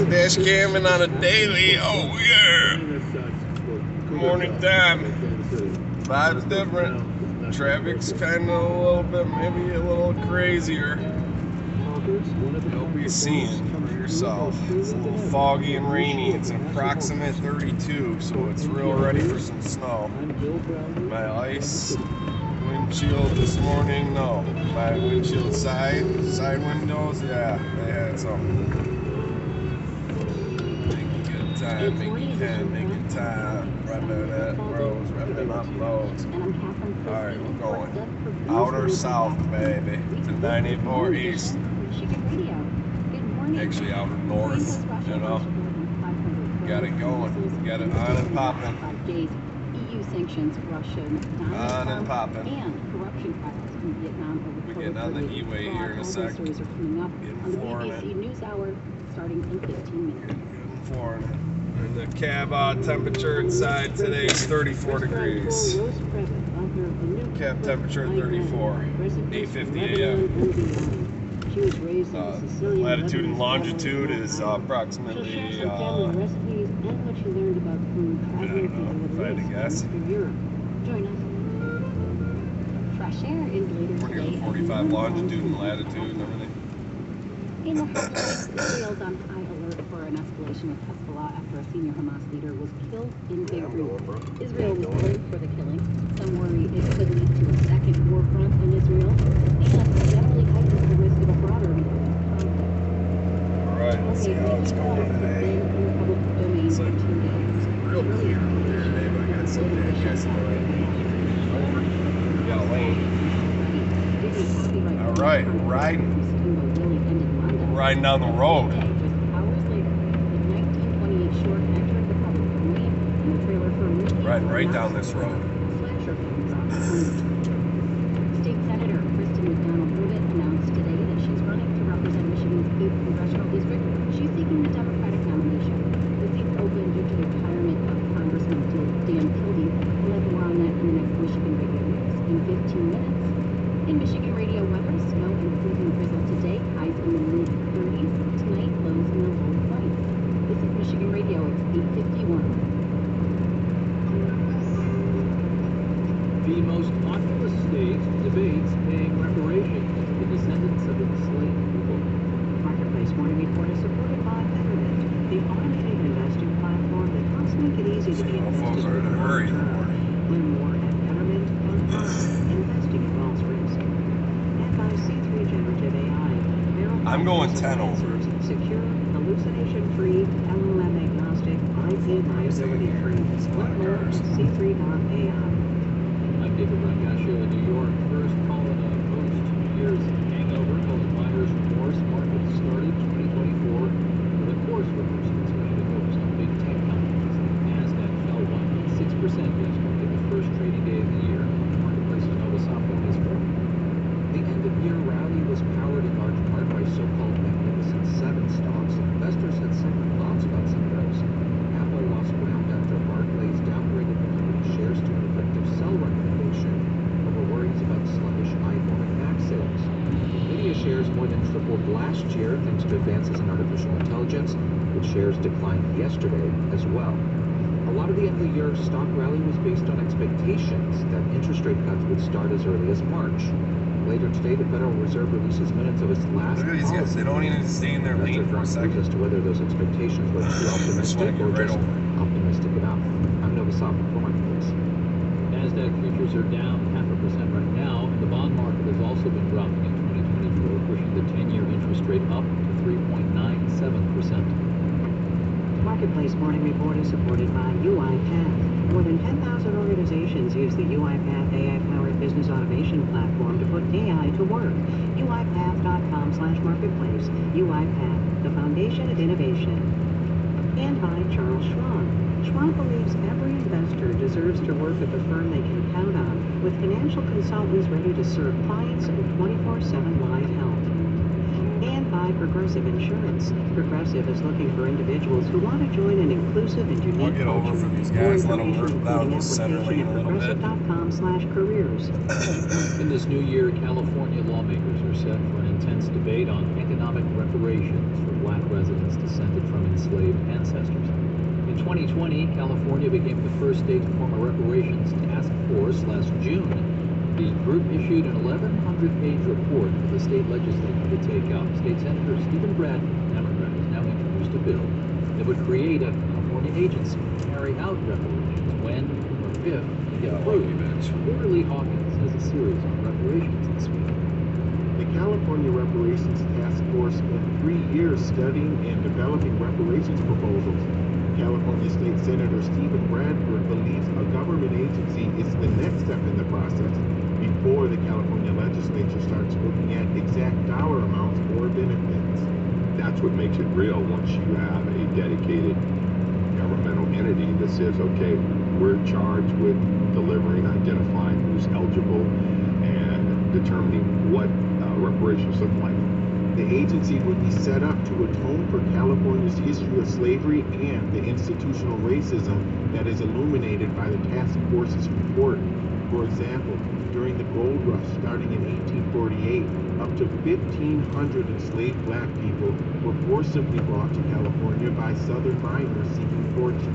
DashCammin on a daily. Oh yeah. Good morning time. Vibe's different. Traffic's kind of a little bit, maybe a little crazier. You'll be seeing for yourself. It's a little foggy and rainy. It's an approximate 32, so it's real ready for some snow. My ice windshield this morning, no. My windshield side windows, yeah, they had some. Make it time, repping at roads, repping up roads. Alright, we're going outer south, baby, to 94 east. Actually, outer north, you know. Got it going, got it on and popping. EU sanctions Russian on and popping. And corruption trials in Vietnam over we're getting on the E-way here in a sec. Stories are coming up on the BBC News Hour starting in 15 minutes. Getting flooring it. And the cab temperature inside today is 34 degrees. Cab temperature 34. 8:50 a.m. Latitude and longitude is approximately, I don't know, if I had to guess. Join us. Fresh air is later today. 45 longitude and latitude and everything. In the headlines, Israel's on high alert for an escalation of Hezbollah after a senior Hamas leader was killed in Beirut. Israel was blamed for the killing. Some worry it could lead to a second war front in Israel and generally heightens the risk of a broader conflict. Alright, let's see how it's going today. It's like real clear out there today, but I got some bad guys in the right lane. We got a lane. Alright, we're riding. Riding down the road. Riding right down this road. State Senator Kristen McDonald-Burdett announced today that she's running to represent Michigan's 8th congressional district. She's seeking the Democratic nomination. The seat's open due to the retirement of Congressman Dan Kildee. We'll have more on that in the next Michigan Radio News in 15 minutes. In Michigan radio weather, snow and freezing drizzle today, highs in the mid-30s. Tonight, lows in the low 20s. This is Michigan Radio. It's 8:51. The most populous state debates paying reparations to the descendants of enslaved people. Marketplace Morning Report is supported by Betterment, the automated investing platform that helps make it easy to be invested in the long term. Learn more at Betterment.com. Investing involves risk. And by C3 Generative AI. I'm going 10 over. Secure, hallucination-free, LLM agnostic, IP liability-free. Learn more at C3.ai. I'm David Rangascio in New York. First, calling a post-2 years hangover, calling buyers remorse. Market started 2024 with a course reversal, especially focused on big tech companies. The NASDAQ fell 1.6% yesterday, the first trading day of the year. Marketplace's Nova Software is firm. The end-of-year rally was powered in large part by so-called Magnificent Seven stocks. Investors had second thoughts about some of those. Apple lost ground after Barclays downgraded the company's shares to an effective sell recommendation over worries about sluggish iPhone and Mac sales. Nvidia shares more than tripled last year thanks to advances in artificial intelligence, with shares declined yesterday as well. A lot of the end-of-the-year stock rally was based on expectations that interest rate cuts would start as early as March. Later today, the Federal Reserve releases minutes of its last Look at these guys. They don't even stay in their lane for a second. As to whether those expectations were too optimistic or just optimistic enough. I'm Nova Software for Marketplace. NASDAQ futures are down 0.5% right now, and the bond market has also been dropping in 2024, pushing the 10-year interest rate up to 3.97%. Marketplace Morning Report is supported by UiPath. More than 10,000 organizations use the UiPath AI-powered business automation platform to put AI to work. UiPath.com/marketplace. UiPath, the foundation of innovation. And by Charles Schwab. Schwab believes every investor deserves to work at the firm they can count on, with financial consultants ready to serve clients and 24/7 live help. And by Progressive Insurance. Progressive is looking for individuals who want to join an inclusive and unique I'll get over culture. for these More guys, let them information, work down including the center application lane at a little bit. progressive.com/careers. In this new year, California lawmakers are set for an intense debate on economic reparations for black residents descended from enslaved ancestors. In 2020, California became the first state to form a reparations task force. Last June, the group issued an 1,100-page report for the state legislature to take up. State Senator Stephen Bradford, Democrat, has now introduced a bill that would create a California agency to carry out reparations when or if they get approved. Reporter Lee Hawkins has a series on reparations this week. The California Reparations Task Force spent 3 years studying and developing reparations proposals. California State Senator Stephen Bradford believes a government agency is the next step in the process before the California legislature starts looking at exact dollar amounts or benefits. That's what makes it real once you have a dedicated governmental entity that says, okay, we're charged with delivering, identifying who's eligible, and determining what reparations look like. The agency would be set up to atone for California's history of slavery and the institutional racism that is illuminated by the task force's report. For example, during the gold rush starting in 1848, up to 1,500 enslaved black people were forcibly brought to California by southern miners seeking fortune.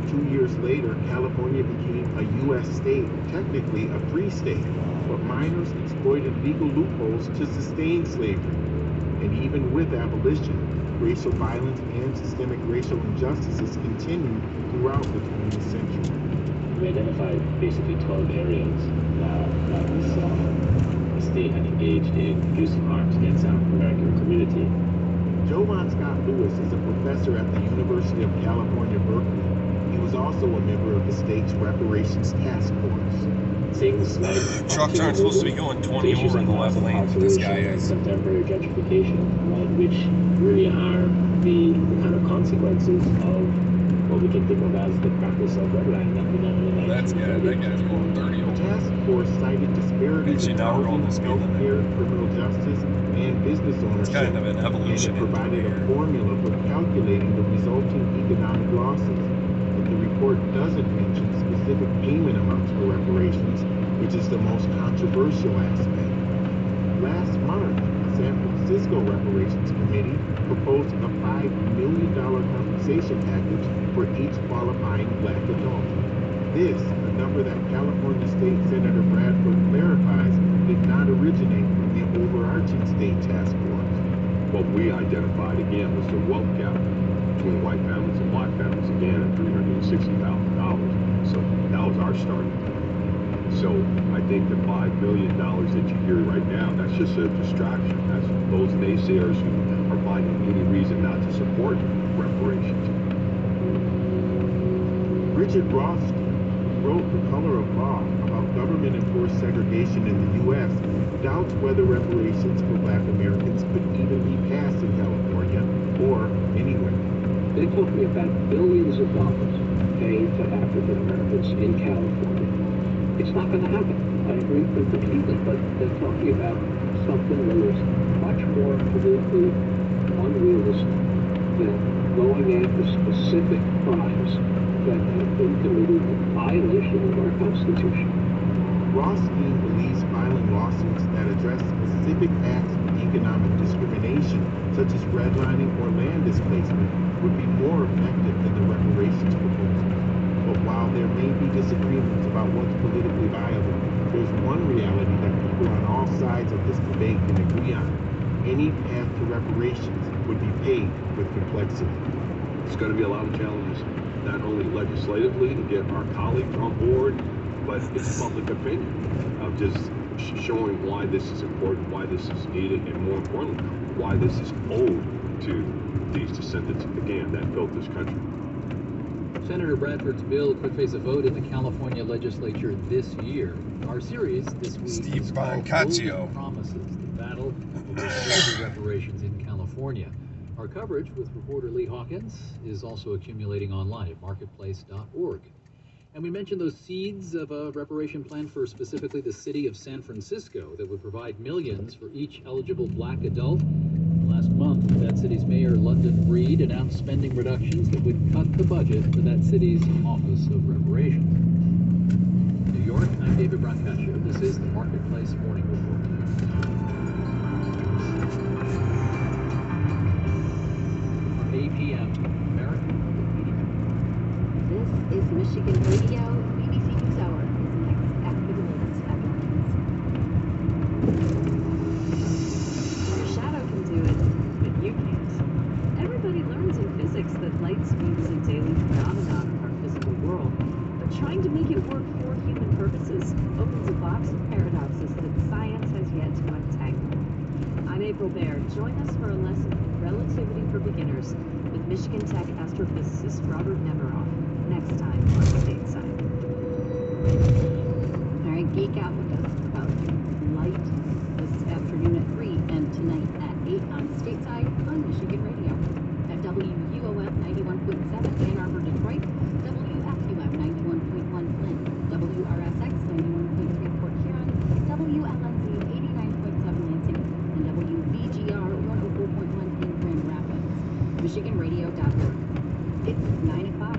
2 years later, California became a U.S. state, technically a free state, but miners exploited legal loopholes to sustain slavery. And even with abolition, racial violence and systemic racial injustices continued throughout the 20th century. We identified basically 12 areas that we saw the state had engaged in producing harms against the African American community. Jovan Scott Lewis is a professor at the University of California, Berkeley. He was also a member of the state's reparations task force. Things like Trucks aren't supposed to be going 20 over in the left lane. This guy is. Contemporary gentrification, which really are the kind of consequences of what we can think of as the practice of redlining that we done in the 1930s. That guy's going 30 The over. task force cited disparities in housing, healthcare, criminal justice, and business ownership. It's kind of an evolution. And it provided a formula for calculating the resulting economic losses. But the report doesn't mention specific payment amounts for reparations, which is the most controversial aspect. Last month, the San Francisco Reparations Committee proposed a $5 million compensation package for each qualifying black adult. This, a number that California State Senator Bradford clarifies, did not originate from the overarching state task force. What we identified again was the wealth gap between white families and black families again at $360,000. So that was our starting point. So I think the $5 million that you hear right now, that's just a distraction. That's those naysayers who are finding any reason not to support reparations. Richard Rothstein, who wrote The Color of Law about government-enforced segregation in the U.S., doubts whether reparations for black Americans could even be passed in California or anywhere. They're talking about billions of dollars paid to African Americans in California. It's not going to happen. I agree completely, but they're talking about something that is much more politically unrealistic than going after specific crimes that have been committed in violation of our Constitution. Rothstein believes filing lawsuits that address specific acts of economic discrimination, such as redlining or land displacement, would be more effective than the reparations proposal. But while there may be disagreements about what's politically viable, there's one reality that people on all sides of this debate can agree on. Any path to reparations would be paved with complexity. It's going to be a lot of challenges, not only legislatively to get our colleagues on board, but it's public opinion of just showing why this is important, why this is needed, and more importantly, why this is owed to these descendants, again, that built this country. Senator Bradford's bill could face a vote in the California legislature this year. Our series this week Steve is called Boncaccio. Golden Promises, the battle over slavery reparations in California. Our coverage with reporter Lee Hawkins is also accumulating online at marketplace.org. And we mentioned those seeds of a reparation plan for specifically the city of San Francisco that would provide millions for each eligible black adult. Last month, that city's mayor, London Breed, announced spending reductions that would cut the budget for that city's Office of Reparations. In New York, I'm David Brancaccio. This is the Marketplace Morning Report. Michigan Radio, BBC NewsHour is next after the latest headlines. Your shadow can do it, but you can't. Everybody learns in physics that light speed is a daily phenomenon of our physical world, but trying to make it work for human purposes opens a box of paradoxes that science has yet to untangle. I'm April Baird. Join us for a lesson in relativity for beginners with Michigan Tech astrophysicist Robert Nemiroff next time on Stateside. All right, geek out with us about light this afternoon at 3 and tonight at 8 on Stateside on Michigan Radio. At WUOF 91.7 Ann Arbor, Detroit, WFUM 91.1 Flint, WRSX 91.3 Port Huron, WLNZ 89.7 Lansing, and WVGR 104.1 in Grand Rapids. MichiganRadio.org. It's 9 o'clock.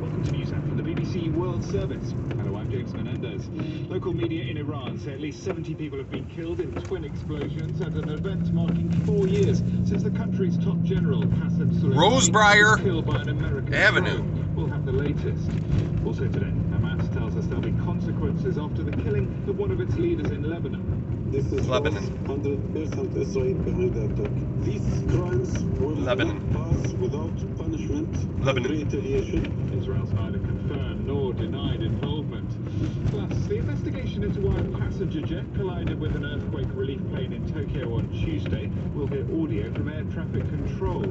Welcome to News App from the BBC World Service. Hello, I'm James Menendez. Local media in Iran say at least 70 people have been killed in twin explosions at an event marking 4 years since the country's top general, Qasem Soleimani, Rosebriar was killed by an American Avenue. drone. We'll have the latest. Also today, Hamas tells us there'll be consequences after the killing of one of its leaders in Lebanon. This is Lebanon. 100% Israel behind the attack. These crimes will Lebanon. not pass without punishment Lebanon. and retaliation. Israel's neither confirmed nor denied involvement. Plus, the investigation into why a passenger jet collided with an earthquake relief plane in Tokyo on Tuesday will hear audio from air traffic control.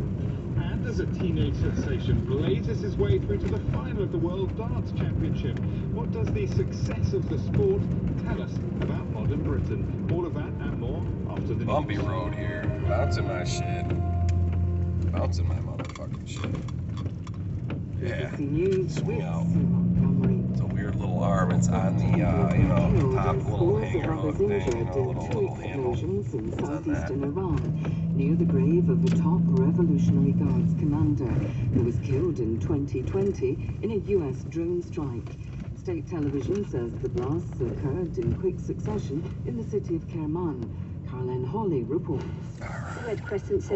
And as a teenage sensation blazes his way through to the final of the World Darts Championship, what does the success of the sport tell us about modern Britain? All of that and more after the Bumpy news. road here. Bouncing my shit. Bouncing my motherfucking shit. Yeah. BBC News Swing with out. Sue Montgomery. It's a weird little arm. It's on the, top little hanger hook thing, little handle. Explosions in It's on that. southeastern Iran, near the grave of a top Revolutionary Guards commander who was killed in 2020 in a U.S. drone strike. State television says the blasts occurred in quick succession in the city of Kerman. Carlin Hawley reports. Red Crescent